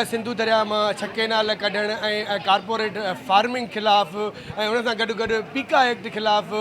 सिंधु दरिया में छके नाल कढण ऐं कॉर्पोरेट फार्मिंग खिलाफ़ ऐं उन सां गॾु गॾु पीका एक्ट खिलाफ़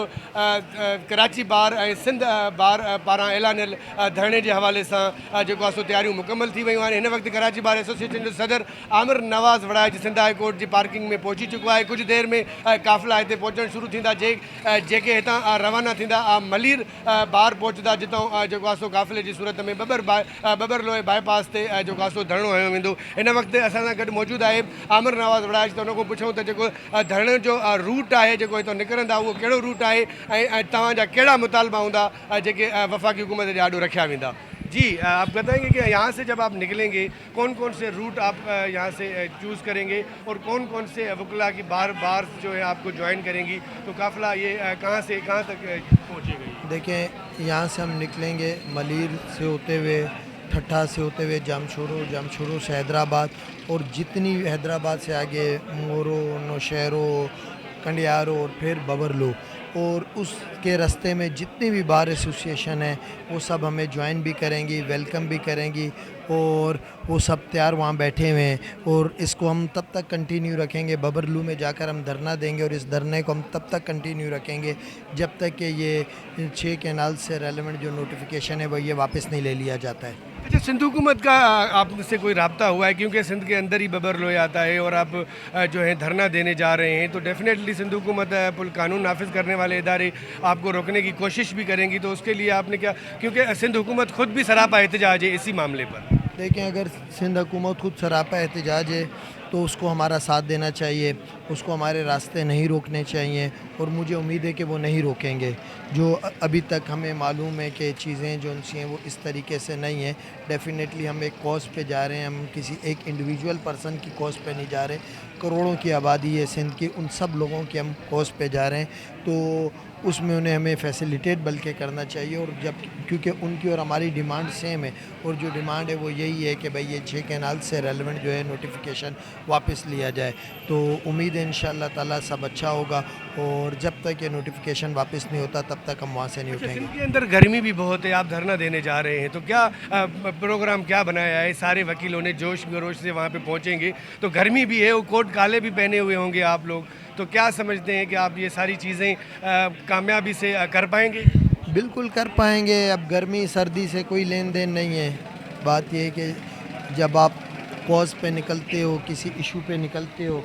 कराची बार ऐं सिंध बार पारां ऐलानियल धरणे जे हवाले सां जेको आहे सो तयारियूं मुकमल थी वियूं आहिनि। हिन वक़्तु कराची बार एसोसिएशन जो सदर आमिर नवाज़ वड़ाइच सिंध हाई कोर्ट जी पार्किंग में पहुची चुको आहे। कुछ देर में काफ़िला हिते पहुचणु शुरू थींदा जेके हितां रवाना थींदा मलीर बार पहुचंदा जितां जेको आहे सो काफ़िले जी सूरत में बबर लोहे बाईपास ते जेको आहे सो धरणो हयो वेंदो। हिन वक़्तु असां सां गॾु मौजूदु आहे आमिर नवाज़ वड़ाइच। त उन खां पुछूं त जेको धरणे जो रूट आहे जेको हितां निकिरंदा उहो कहिड़ो रूट आहे ऐं तव्हांजा कहिड़ा मुतालबा हूंदा जेके वफ़ाक़ी हुकूमत जे आॾो रखिया वेंदा। जी, आप बताएंगे कि यहाँ से जब आप निकलेंगे कौन कौन से रूट आप यहाँ से चूज़ करेंगे और कौन कौन से वकला की बार जो है आपको ज्वाइन करेंगी, तो काफ़िला ये कहाँ से कहाँ तक पहुँचेगा? देखें, यहाँ से हम निकलेंगे मलीर से होते हुए, ठट्ठा से होते हुए जामशोरो से हैदराबाद, और जितनी हैदराबाद से आगे मोरो, नौशहरो, कंडियारो और फिर बबरलो, और उसके रास्ते में जितनी भी बार एसोसिएशन है वो सब हमें ज्वाइन भी करेंगी, वेलकम भी करेंगी, और वो सब तैयार वहाँ बैठे हुए हैं। और इसको हम तब तक कंटिन्यू रखेंगे, बबरलू में जाकर हम धरना देंगे, और इस धरने को हम तब तक कंटिन्यू रखेंगे जब तक कि ये 6 कैनाल से रेलेवेंट जो नोटिफिकेशन है वो ये वापस नहीं ले लिया जाता है। अच्छा, सिंध हुकूमत का आपसे कोई रब्ता हुआ है? क्योंकि सिंध के अंदर ही बबर लोहे आता है और आप जो है धरना देने जा रहे हैं, तो डेफिनेटली सिंध हुकूमत पुल कानून नाफिज करने वाले इदारे आपको रोकने की कोशिश भी करेंगी, तो उसके लिए आपने क्या, क्योंकि सिंध हुकूमत खुद भी सरापा एहतजाज है इसी मामले पर। देखें, अगर सिंध हुकूमत खुद सरापा एहतजाज है तो उसको हमारा साथ देना चाहिए, उसको हमारे रास्ते नहीं रोकने चाहिए, और मुझे उम्मीद है कि वो नहीं रोकेंगे। जो अभी तक हमें मालूम है कि चीज़ें जो उनसी हैं वो इस तरीके से नहीं है। डेफिनेटली हम एक कॉज पे जा रहे हैं, हम किसी एक इंडिविजुअल पर्सन की कॉज पे नहीं जा रहे। करोड़ों की आबादी है सिंध की, उन सब लोगों के हम कॉज पे जा रहे हैं, तो उसमें उन्हें हमें फैसिलिटेट बल्कि करना चाहिए। और जब क्योंकि उनकी और हमारी डिमांड सेम है, और जो डिमांड है वो यही है कि भाई ये 6 कैनाल से रेलेवेंट जो है नोटिफिकेशन वापस लिया जाए, तो उम्मीद है इंशाअल्लाह ताला सब अच्छा होगा। और जब तक ये नोटिफिकेशन वापस नहीं होता तब तक हम वहाँ से नहीं उठेंगे। इनके अंदर गर्मी भी बहुत है, आप धरना देने जा रहे हैं, तो क्या प्रोग्राम क्या बनाया है? सारे वकीलों ने जोश खरोश से वहाँ पे पहुँचेंगे, तो गर्मी भी है, वो कोट काले भी पहने हुए होंगे आप लोग, तो क्या समझते हैं कि आप ये सारी चीज़ें कामयाबी से कर पाएंगे? बिल्कुल कर पाएंगे। अब गर्मी सर्दी से कोई लेन देन नहीं है। बात यह है कि जब आप कॉज पे निकलते हो, किसी इशू पे निकलते हो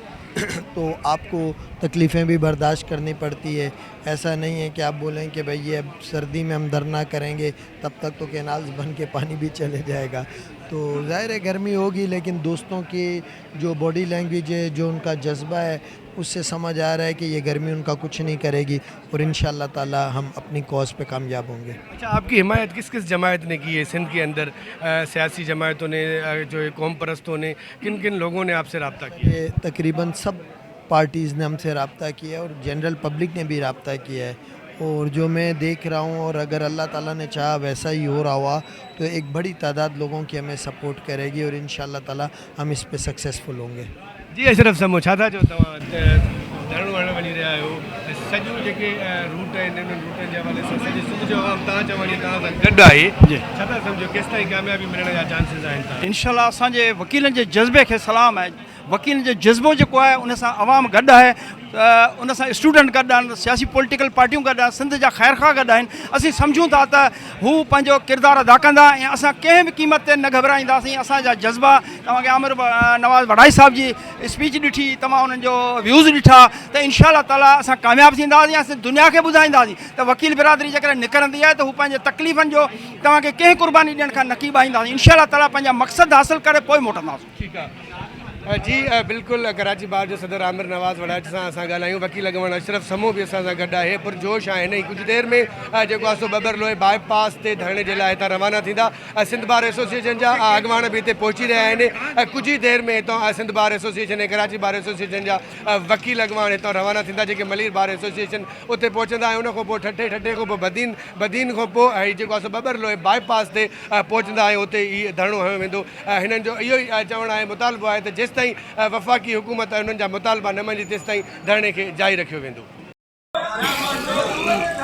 तो आपको तकलीफ़ें भी बर्दाश्त करनी पड़ती है। ऐसा नहीं है कि आप बोलें कि भाई ये अब सर्दी में हम धरना करेंगे, तब तक तो कैनाल्स बन के पानी भी चले जाएगा। तो ज़ाहिर है गर्मी होगी, लेकिन दोस्तों की जो बॉडी लैंग्वेज है, जो उनका जज्बा है, उससे समझ आ रहा है कि ये गर्मी उनका कुछ नहीं करेगी, और इंशाअल्लाह ताला हम अपनी कॉज पे कामयाब होंगे। अच्छा, आपकी हिमायत किस किस जमायत ने की है सिंध के अंदर? सियासी जमायतों ने, जो है कौम परस्तों ने, किन किन लोगों ने आपसे रब्ता किया? ये तकरीबन सब पार्टीज़ ने हमसे रब्ता किया है, और जनरल पब्लिक ने भी रब्ता किया है। और जो मैं देख रहा हूँ, और अगर अल्लाह ताला ने चाहा वैसा ही हो रहा हुआ, तो एक बड़ी तादाद लोगों की हमें सपोर्ट करेगी, और इंशाअल्लाह ताला हम इस पे सक्सेसफुल होंगे। जी अशरफ समो, छा था जो तव्हां धरणो हणण वञी रहिया आहियो, सॼो जेके रूट आहिनि इन्हनि रूटनि जे हवाले सां सॼे सिंध जो आवाम तव्हां चवण तव्हां सां गॾु आहे, छा था सम्झो केसि ताईं कामयाबी मिलण जा चांसिस आहिनि? इंशाअल्लाह असांजे वकीलनि जे जज़्बे खे सलाम आहे। वकीलनि जो जज़्बो जेको आहे उन सां आवाम गॾु आहे, उन सां स्टूडेंट गॾु आहिनि, सियासी पॉलिटिकल पार्टियूं गॾु आहिनि, सिंध जा ख़ैरख़्वाह गॾु आहिनि। असीं सम्झूं था त हू पंहिंजो किरदारु अदा कंदा, ऐं असां कंहिं बि क़ीमत ते न घबराईंदासीं। असांजा जज़्बा, तव्हांखे आमिर नवाज़ वड़ाइच साहिब जी स्पीच ॾिठी, तव्हां उन्हनि जो व्यूज़ ॾिठा, त इंशाअल्लाह ताला असां कामयाबु थींदासीं। असां दुनिया खे ॿुधाईंदासीं त वकील बिरादरी जेकॾहिं निकिरंदी आहे त हू पंहिंजे तकलीफ़ुनि जो तव्हांखे कंहिं क़ुर्बानी ॾियण खां नकीबाईंदासीं। इंशाअल्लाह ताला पंहिंजा मक़सद हासिल करे पोइ मोटंदासीं। ठीकु आहे। जी बिल्कुलु, कराची बार जो सदर आमिर नवाज़ वड़ाइच सां असां ॻाल्हायूं। वकील अॻवान अशरफ समो बि असां सां गॾु आहे, पुरजोश आहिनि। ऐं कुझु देरि में जेको आहे सो बबर लोहे बाईपास ते धरणे जे लाइ हितां रवाना थींदा। सिंध बार एसोसिएशन जा अॻवान बि हिते पहुची रहिया आहिनि। कुझु ई देरि में हितां सिंध बार एसोसिएशन ऐं कराची बार एसोसिएशन जा वकील अॻवान हितां रवाना थींदा, जेके मलीर बार एसोसिएशन उते पहुचंदा। ऐं उन खां पोइ ठठे खां पोइ बदीन खां पोइ ऐं जेको आहे सो बबर लोहे बाईपास ते पहुचंदा, ऐं उते ई धरणो हयो वेंदो। हिननि जो इहो ई चवणु आहे, मुतालबो आहे त जेसिताईं वफ़ाक़ी हुकूमत उन्हनि जा मुतालबा न मञी तेसिताईं धरणे खे जारी रखियो वेंदो। है